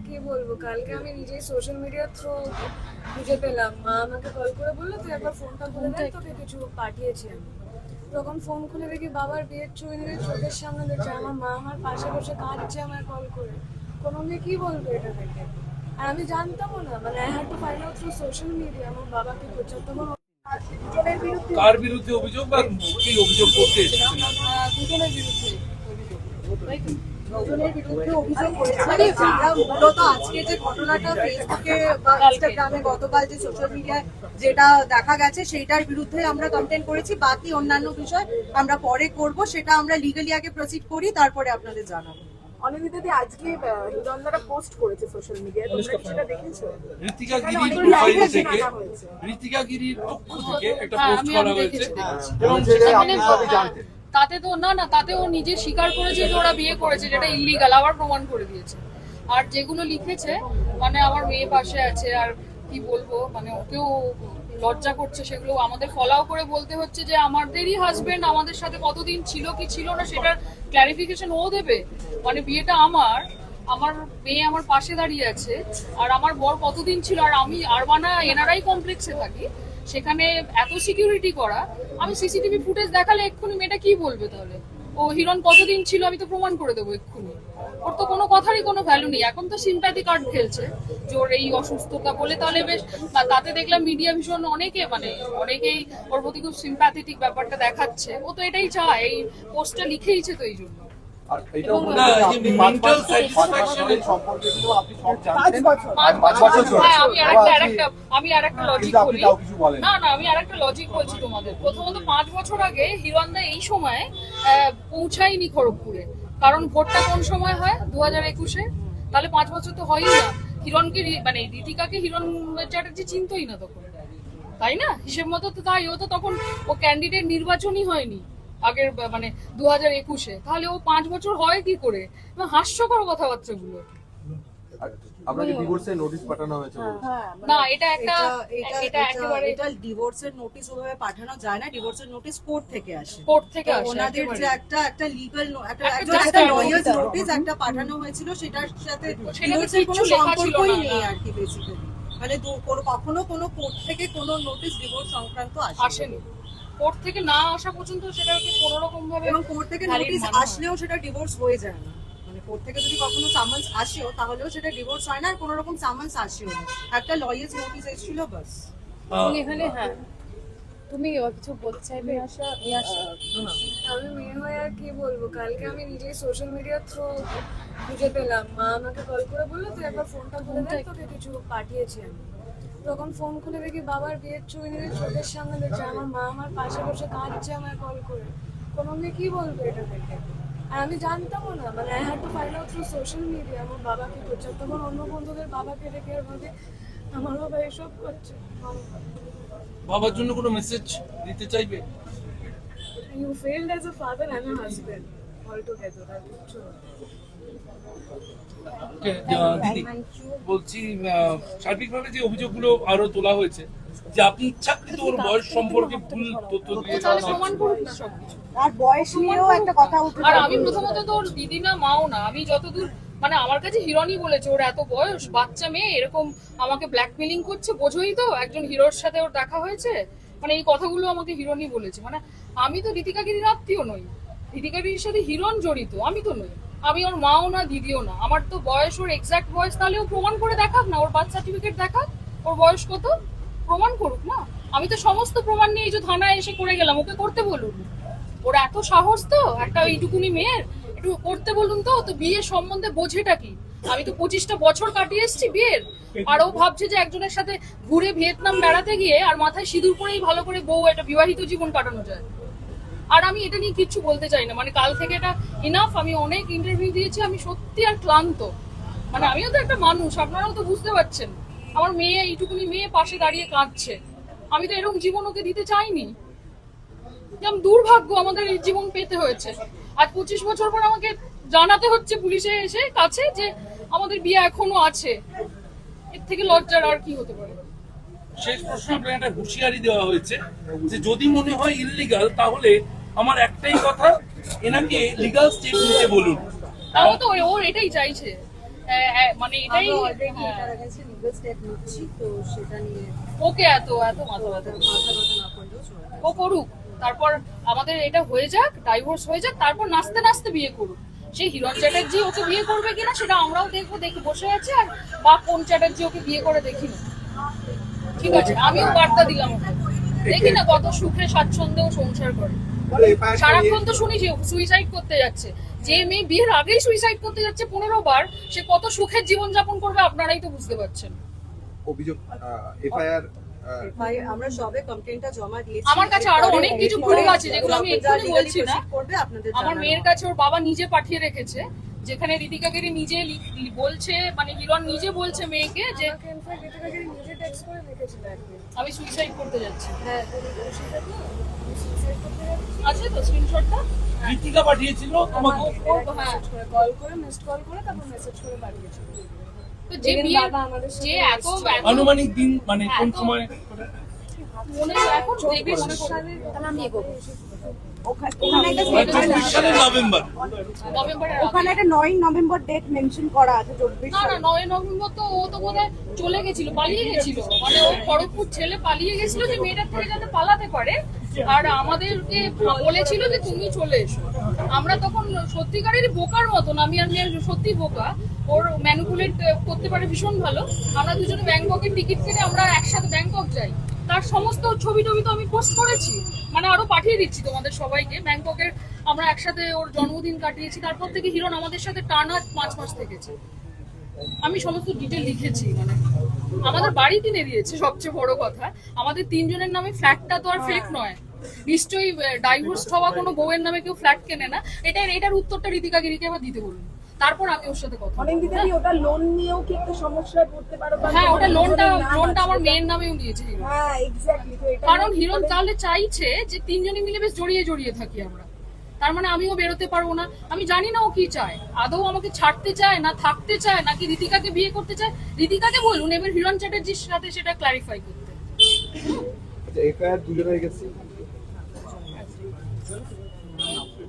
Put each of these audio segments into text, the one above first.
কি বলবো, কালকে আমি নিজেই সোশ্যাল মিডিয়ার থ্রু খুঁজে পেলাম। মা আমাকে কল করে বললো তুই একবার ফোনটা খুলে দেখ, তোকে কিছু পাঠিয়েছি আমি। তখন ফোন খুলে দেখি বাবার বিয়ের ছবি নিয়ে চোখের সামনে দেখছে, আমার মা আমার পাশে বসে কাঁদছে আমায় কল করে। কোনো মেয়ে কি বলবে এটা দেখে? আর আমি জানতামও না, মানে I had to find out through social media আমার বাবা কি করছে। তখন কার বিরুদ্ধে অভিযোগ বা কি অভিযোগ করতে এসেছেন? দুজনের বিরুদ্ধে অভিযোগ। দুজনের বিরুদ্ধে অভিযোগ করেছে। আমরা মূলত আজকে যে ঘটনাটা ফেসবুকে বা ইনস্টাগ্রামে গতকাল যে সোশ্যাল মিডিয়ায় যেটা দেখা গেছে সেইটার বিরুদ্ধে আমরা কমপ্লেন করেছি। বাকি অন্যান্য বিষয় আমরা পরে করব, সেটা আমরা লিগালি আগে প্রসিড করি, তারপরে আপনাদের জানাবো। অনিন্দিতাদি আজকে হিরণদারা পোস্ট করেছে সোশ্যাল মিডিয়ায়, তোমরা কি সেটা দেখেছো? ঋতিকা গিরির প্রোফাইল থেকে ঋতিকা গিরির পক্ষ থেকে একটা পোস্ট করা হয়েছে এবং সেখানে তাতে তো না তাতে ও নিজে স্বীকার করেছে যে ওরা বিয়ে করেছে, যেটা ইল্লিগাল, আবার প্রমাণ করে দিয়েছে। আর যেগুলো লিখেছে মানে আমার মেয়ে পাশে আছে আর কি বলবো, মানে ওকেও লজ্জা করছে, সেগুলো আমাদের ফলাও করে বলতে হচ্ছে যে আমাদেরই হাজবেন্ড আমাদের সাথে কতদিন ছিল কি ছিল না সেটার ক্ল্যারিফিকেশন ও দেবে। মানে বিয়েটা আমার মেয়ে আমার পাশে দাঁড়িয়ে আছে, আর আমার বর কতদিন ছিল, আর আমি আরবানা এনআরআই কমপ্লেক্সে থাকি, সেখানে এত সিকিউরিটি করা। আমি সিসিটিভি ফুটেজ দেখালে এক্ষুনি মেয়েটা কি বলবে তাহলে? ও হিরণ কতদিন ছিল আমি তো প্রমাণ করে দেবো এক্ষুনি। ওর তো কোনো কথারই কোনো ভ্যালু নেই। এখন তো সিম্প্যাথি কার্ড খেলছে যে ওর এই অসুস্থতা বলে, তাহলে বেশ। তাতে দেখলাম মিডিয়া ভীষণ অনেকেই ওর প্রতি খুব সিম্প্যাথেটিক ব্যাপারটা দেখাচ্ছে। ও তো এটাই চায়, এই পোস্টটা লিখেইছে তো এই জন্য। আমি আরেকটা লজিক বলি। আমি আরেকটা লজিক বলছি তোমাদের। প্রথমত 5 বছর আগে হিরণদা এই সময় পৌঁছায়নি খড়গপুরে, কারণ ভোটটা কোন সময় হয় 2021-এ, তাহলে 5 বছর তো হয়ই না। হিরণকে মানে ঋতিকাকে হিরণ চ্যাটার্জি চিনতই না তখন, তাই না? হিসেব মতো তো তাই। ও তো তখন ও ক্যান্ডিডেট নির্বাচনই হয়নি আগের মানে 2021-এ, তাহলে ও 5 বছর হয় কি করে? হাস্যকর কথাবার্তাগুলো। আপনাকে ডিভোর্সের নোটিশ পাঠানো হয়েছে? না, এটা একেবারে এটা ডিভোর্সের নোটিশ ওভাবে পাঠানো যায় না। ডিভোর্সের নোটিশ কোর্ট থেকে আসে। কোর্ট থেকে আসে ওনাদের যে একটা লিগ্যাল একটা লয়ার্স নোটিশ একটা পাঠানো হয়েছিল, সেটার সাথে ডিভোর্সের কোনো সম্পর্কই নেই আর কি বেসিক্যালি। মানে কখনো কোনো কোর্ট থেকে কোনো নোটিশ ডিভোর্স সংক্রান্ত আসেনি। কোর্ট থেকে না আসা পর্যন্ত সেটাকে কোনো রকম ভাবে, এবং কোর্ট থেকে নোটিশ আসলেও সেটা ডিভোর্স হয়ে যায় না। মানে কোর্ট থেকে যদি কখনো সামান্স আসেও তাহলেও সেটা ডিভোর্স হয় না, আর কোনো রকম সামান্স আসেও না। একটা লয়ার্স নোটিশ এসেছিল বাস। এখানে তুমি কিছু বলতে চাইবে? আমি মেয়ে হয়ে আর কি বলবো, কালকে আমি নিজেই সোশ্যাল মিডিয়ার থ্রু খুঁজে পেলাম। মা আমাকে কল করে বললো তুই একবার ফোনটা খুলে দেখ, তোকে কিছু পাঠিয়েছি আমি। তখন ফোন খুলে দেখি বাবার বিয়ের ছবি নিয়ে চোখের সামনে দেখছে, আমার মা আমার পাশে বসে কাঁদছে আমায় কল করে। কোনো মেয়ে কি বলবে এটা দেখে? আর আমি জানতামও না, মানে I had to find out through social media আমার বাবা কি করছে। তখন অন্য বন্ধুদের বাবাকে দেখে আর ভাবে আমার বাবা এসব করছে। বাবার জন্য কোনো মেসেজ দিতে চাইবে? You failed as a father and a husband altogether. আর কিচ্ছু না। দিদি বলছি, সার্বিকভাবে যে অভিযোগগুলো আরো তোলা হয়েছে যে আপনি ইচ্ছাকৃত ওর বয়স সম্পর্কে ভুল তথ্য দিয়েছেন, তাহলে প্রমাণ করুন না সবকিছু। আর বয়স নিয়েও একটা কথা উঠে। আর আমি প্রথমত তো ওর দিদি না মাও না, আমি যতদূর মানে আমার কাছে হিরণই বলেছে ওর এত বয়স, বাচ্চা মেয়ে এরকম আমাকে ব্ল্যাকমেলিং করছে, বোঝোই তো একজন হিরোর সাথে ওর দেখা হয়েছে। মানে এই কথাগুলো আমাকে হিরণই বলেছে। মানে আমি তো ঋতিকা গিরির আত্মীয় নই, ঋতিকা গিরির সাথে হিরণ জড়িত, আমি তো নই। আমি ওর মাও না দিদিও না। আমার তো বয়স, ওর এক্সাক্ট বয়স তাহলে ও প্রমাণ করে দেখাক না, ওর বার্থ সার্টিফিকেট দেখাক, ওর বয়স কত প্রমাণ করুক না। আমি তো সমস্ত প্রমাণ নিয়ে এই যে থানায় এসে করে গেলাম, ওকে করতে বলুন। ওর এত সাহস তো একটা এইটুকুনি মেয়ের, একটু করতে বলুন তো। তো বিয়ের সম্বন্ধে বোঝেটা কি? আমি তো 25টা বছর কাটিয়ে এসেছি বিয়ের, আর ও ভাবছে যে একজনের সাথে ঘুরে ভিয়েতনাম বেড়াতে গিয়ে আর মাথায় সিঁদুর পরেই ভালো করে বউ একটা বিবাহিত জীবন কাটানো যায়। আর আমি এটা নিয়ে কিচ্ছু বলতে চাই না। মানে কাল থেকে এটা ইনাফ। আমি অনেক ইন্টারভিউ দিয়েছি, আমি সত্যি আর ক্লান্ত। মানে আমিও তো একটা মানুষ, আপনারাও তো বুঝতে পারছেন। আমার মেয়ে এইটুকুনি মেয়ে পাশে দাঁড়িয়ে কাঁদছে। আমি তো এরকম জীবন ওকে দিতে চাইনি। যেমন দুর্ভাগ্য আমাদের এই জীবন পেতে হয়েছে। আজ 25 বছর পর আমাকে জানাতে হচ্ছে পুলিশে এসে কাছে যে আমাদের বিয়ে এখনো আছে। এর থেকে লজ্জার আর কি হতে পারে? শেষ প্রশ্ন, আপনার একটা হুঁশিয়ারি দেওয়া হয়েছে যে যদি মনে হয় ইললিগাল তাহলে আমার একটাই কথা, এনাকে লিগাল স্টেপ নিতে বলুন। তাও তো ওর এটাই চাইছে মানে এটাই আমরা অলরেডি এটার কাছে লিগ্যাল স্টেপ নিচ্ছি, তো সেটা নিয়ে ওকে এত মাথা ব্যথা মাথা ব্যথা না করলেও চলে। ও করুক, তারপর আমাদের এটা হয়ে যাক, ডাইভোর্স হয়ে যাক, তারপর নাচতে নাচতে বিয়ে করুক। সেই হিরণ চ্যাটার্জি ওকে বিয়ে করবে কিনা সেটা আমরাও দেখবো, দেখে বসে আছে। আর বা কোন চ্যাটার্জি ওকে বিয়ে করে দেখি না, ঠিক আছে? আমিও বার্তা দিলাম ওকে, দেখি না কত সুখে স্বাচ্ছন্দ্যেও সংসার করে। সারাক্ষণ তো শুনি যে সুইসাইড করতে যাচ্ছে। যে মেয়ে বিয়ের আগেই সুইসাইড করতে যাচ্ছে 15 বার, সে কত সুখের জীবন যাপন করবে আপনারাই তো বুঝতে পারছেন। অভিযোগ এফআইআর ভাই আমরা সবে কমপ্লেইনটা জমা দিয়েছি। আমার কাছে আরো অনেক কিছু প্রুফ আছে যেগুলো আমি এক্ষুনি বলছি না। করবে আপনাদের আমার মেয়ের কাছে ওর বাবা নিজে পাঠিয়ে রেখেছে, যেখানে ঋতিকা গিরি নিজে বলছে, মানে হিরণ নিজে বলছে মেয়েকে যে আমাকে ইনফ্যাক্ট ঋতিকাকে নিজে টেক্সট করে লিখেছিল একদিন। আমি সুইসাইড করতে যাচ্ছি। হ্যাঁ, তুমি সুইসাইড করতে যাচ্ছি। আছে তো স্ক্রিনশটটা? ঋতিকা পাঠিয়েছিল তোমাকে? ও হ্যাঁ, কল করে মিসড কল করে তারপর মেসেজ করে পাঠিয়েছিল। তো যে যেদিন বিয়ে বাবা আমাদের সাথে যে এত আনুমানিক দিন মানে কোন সময়? মনে এখন দেখবি মনে করে তাহলে আমি এগোবো। ওখানে একটা 24 সালের নভেম্বর। নভেম্বরের ওখানে একটা 9 নভেম্বর ডেট মেনশন করা আছে 24 না 9 নভেম্বর তো ও তো বোধহয় চলে গেছিল, পালিয়ে গেছিল। মানে ও খড়গপুর ছেলে পালিয়ে গেছিল যে মেয়েটার থেকে যাতে পালাতে পারে, আর আমাদেরকে বলেছিল যে তুমি চলে এসো। আমরা তখন সত্যিকারেরই বোকার মতন, আমি আর মেয়ে সত্যি বোকা, ওর ম্যানিপুলেট করতে পারে ভীষণ ভালো। আমরা দুজনে ব্যাংককের টিকিট কেটে আমরা একসাথে ব্যাংকক যাই। তার সমস্ত ছবি টবি তো আমি পোস্ট করেছি, মানে আরো পাঠিয়ে দিচ্ছি তোমাদের সবাইকে। ব্যাংককের আমরা একসাথে ওর জন্মদিন কাটিয়েছি, তারপর থেকে হিরণ আমাদের সাথে টানা 5 মাস থেকেছে। আমি সমস্ত ডিটেল লিখেছি, মানে আমাদের বাড়ি কিনে দিয়েছে। সবচেয়ে বড় কথা, আমাদের 3 জনের নামে ফ্ল্যাটটা তো আর ফেক নয়। নিশ্চয়ই ডাইভোর্স হওয়া কোনো বউয়ের নামে কেউ ফ্ল্যাট কেনে না। এটার উত্তরটা ঋতিকা গিরিকে আবার দিতে বলুন, তারপর আমি ওর সাথে কথা বলবো। অনেক দিদি ওটা লোন নিয়েও কি একটা সমস্যায় পড়তে পারো? হ্যাঁ, ওটা লোনটা আমার মেয়ের নামেও নিয়েছে হিরণ। হ্যাঁ এক্স্যাক্টলি। তো এটা কারণ হিরণ তাহলে চাইছে যে 3 জনে মিলে বেশ জড়িয়ে থাকি আমরা। তার মানে আমিও বেরোতে পারবো না। আমি জানি না ও কি চায়, আদৌ আমাকে ছাড়তে চায় না থাকতে চায় নাকি ঋতিকাকে বিয়ে করতে চায়। ঋতিকাকে বলুন এবার হিরণ চ্যাটার্জির সাথে সেটা ক্লারিফাই করতে। এফআইআর দুজনের গেছে।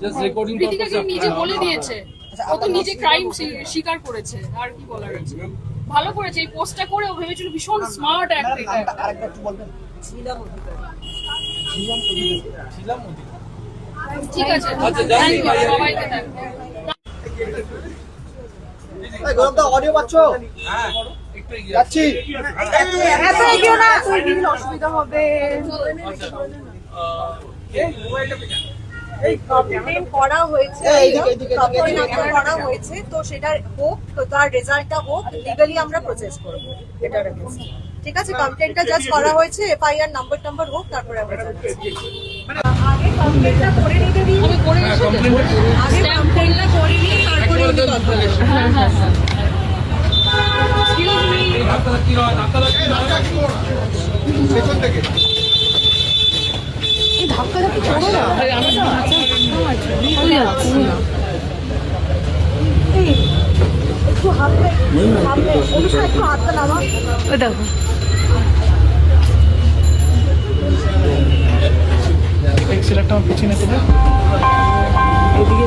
জাস্ট রেকর্ডিং ঋতিকাকে নিজে বলে দিয়েছে, ও তো নিজে ক্রাইম স্বীকার করেছে। আর কি বলার আছে? ভালো করেছে এই পোস্টটা করে। ও ভেবেছিল ভীষণ স্মার্ট একটা। ছিলাম অধিকারী। ছিলাম ওদিকে। ঠিক আছে, আচ্ছা, যাই, Thank you, ভাই, সবাইকে thank you। অডিও পাচ্ছ? হ্যাঁ, একটু এগিয়ে যাচ্ছি। এত এগিয়েও না, তো দিদির অসুবিধা হবে। আচ্ছা, কমপ্লেইন করা হয়েছে, কমপ্লেইন করা হয়েছে, তো সেটার হোক, তো তার রেজাল্টটা হোক, লিগালি আমরা প্রসেস করব এটার এগেইনস্ট। ঠিক আছে, কমপ্লেইনটা জাস্ট করা হয়েছে, এফআইআর নাম্বার হোক, তারপরে আমরা জানাচ্ছি। আগে কমপ্লেইনটা করে নিতে দিন, আমি করে হ্যাঁ, এসেছি। কমপ্লেন্ট আগে কমপ্লেইনটা করে নিয়ে তারপরে একবার কিন্তু তো কথা হবে। হ্যাঁ। Excuse me. এই ধাক্কাধাক্কি নয়, ধাক্কাধাক্কি নয়। পেছন থেকে। একটু হামলে অনুষ্কা, একটু হাতটা নামা। এক্সেল একটা আমার পিছনে তোলে এদিকে